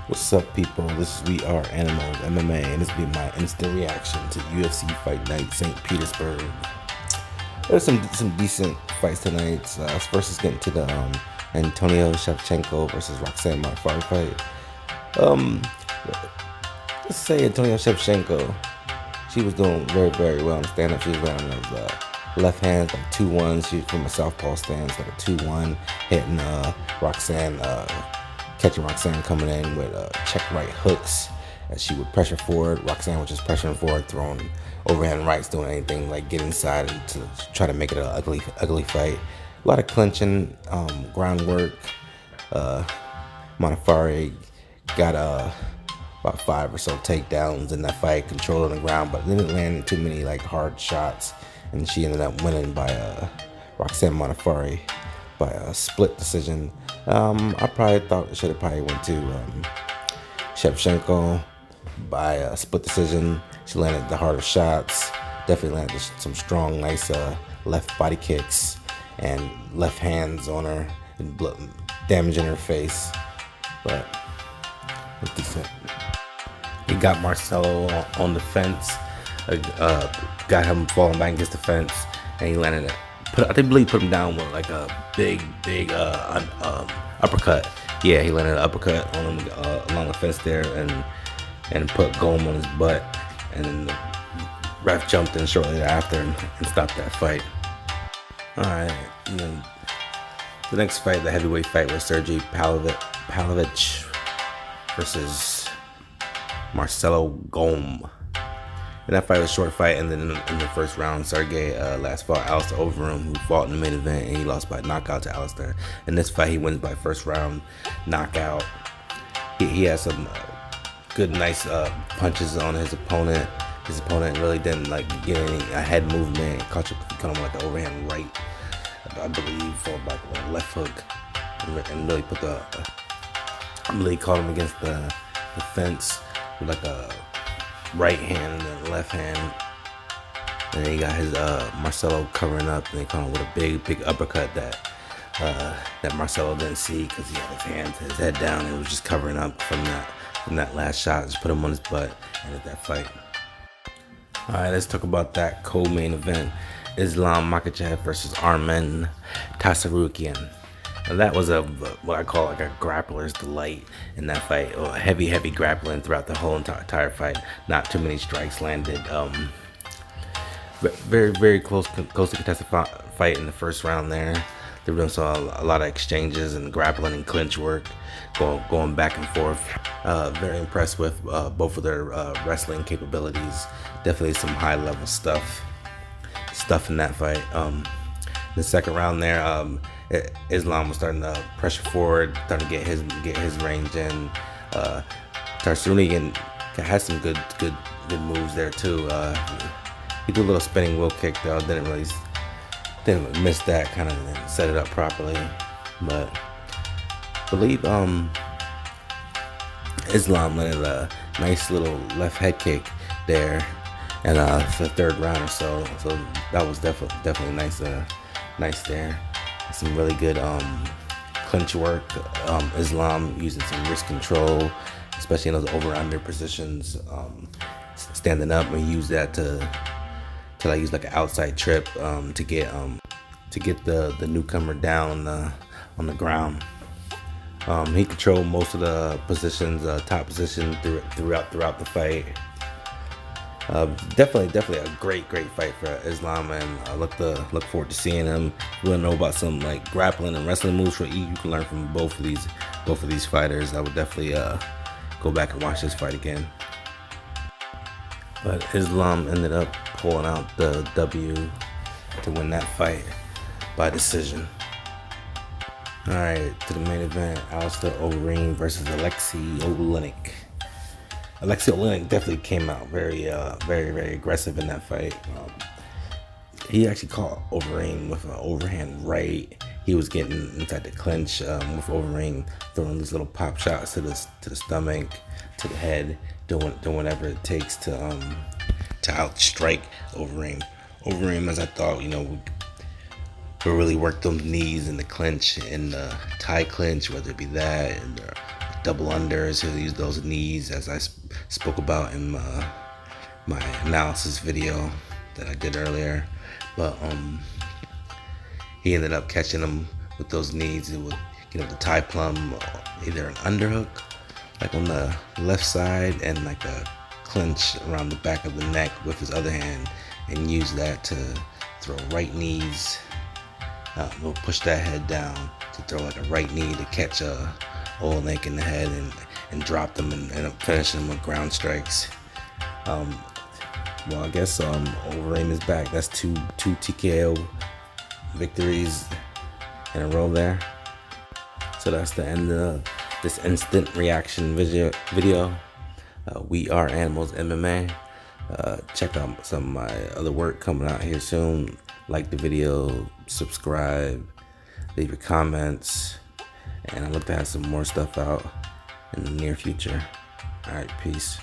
What's up, people? This is We Are Animals MMA, and this will be my instant reaction to UFC Fight Night St. Petersburg. There's some decent fights tonight. First, is getting to the Antonio Shevchenko versus Roxanne Modafferi fight. Let's say Antonio Shevchenko, she was doing very well in the stand-up. She was landing those left hands, like 2-1s. She was from a southpaw stance, like a 2-1, hitting Roxanne. Catching Roxanne coming in with check right hooks as she would pressure forward. Roxanne was just pressuring forward, throwing overhand rights, doing anything like get inside and to try to make it an ugly fight. A lot of clinching, groundwork. Modafferi got about 5 or so takedowns in that fight, controlling the ground, but didn't land too many like hard shots, and she ended up winning by Roxanne Modafferi by a split decision. I probably thought it should have probably went to Shevchenko by a split decision. She landed the harder shots. Definitely landed some strong, nice left body kicks and left hands on her and damaging her face. But it's decent. He got Marcelo on the fence. Got him falling back against the fence, and he landed it. I believe put him down with like a big uppercut. Yeah, he landed an uppercut on him along the fence there, and put Gome on his butt, and then the ref jumped in shortly thereafter and stopped that fight. All right, and then the next fight, the heavyweight fight, was Sergey Pavlovich versus Marcelo Gome. And that fight was a short fight, and then in the first round, Sergey last fought Alistair Overeem, who fought in the main event, and he lost by knockout to Alistair. In this fight, he wins by first round knockout. He had some good, nice punches on his opponent. His opponent really didn't like get any head movement. Caught him like an overhand right, I believe, followed by a left hook, and really put really caught him against the fence with like a right hand and then left hand, and then he got his Marcelo covering up, and they caught him with a big uppercut that Marcelo didn't see because he had his head down, and it was just covering up from that last shot. Just put him on his butt and ended that fight. All right, let's talk about that co-main event: Islam Makhachev versus Armen Tassarukian. And that was what I call like a grappler's delight in that fight. Heavy grappling throughout the whole entire fight. Not too many strikes landed. Very close to contested fight in the first round there. There was a lot of exchanges and grappling and clinch work going back and forth. Very impressed with both of their wrestling capabilities. Definitely some high level stuff in that fight. The second round there, Islam was starting to pressure forward, starting to get his range in. Tassarukian had some good moves there too. He did a little spinning wheel kick though. Didn't miss that, kind of set it up properly. But I believe Islam landed a nice little left head kick there, and for the third round or so. So that was definitely nice there. Some really good clinch work. Islam using some wrist control, especially in those over/under positions, standing up, and use that to like use like an outside trip to get the newcomer down on the ground. He controlled most of the positions, top position throughout the fight. Definitely a great fight for Islam, and I look forward to seeing him. If you want to know about some like grappling and wrestling moves you can learn from both of these fighters. I would definitely go back and watch this fight again. But Islam ended up pulling out the W to win that fight by decision. All right, to the main event: Alistair Overeem versus Alexei Oleinik. Alexei Oleinik definitely came out very aggressive in that fight. He actually caught Overeem with an overhand right. He was getting inside the clinch with Overeem, throwing these little pop shots to the stomach, to the head, doing whatever it takes to outstrike Overeem. Overeem, as I thought, really worked those knees in the clinch, in the tie clinch, whether it be that and the double unders. He'll use those knees, as I spoke about in my analysis video that I did earlier. But he ended up catching him with those knees. It would get him to tie plum, either an underhook, like on the left side, and like a clinch around the back of the neck with his other hand, and use that to throw right knees. We'll push that head down to throw like a right knee to catch Olenek in the head and drop them and end up finishing them with ground strikes. Well, I guess Overeem is back. That's two TKO victories in a row there. So that's the end of this instant reaction video. We Are Animals MMA. Check out some of my other work coming out here soon. Like the video, subscribe, leave your comments, and I look to have some more stuff out in the near future. All right, peace.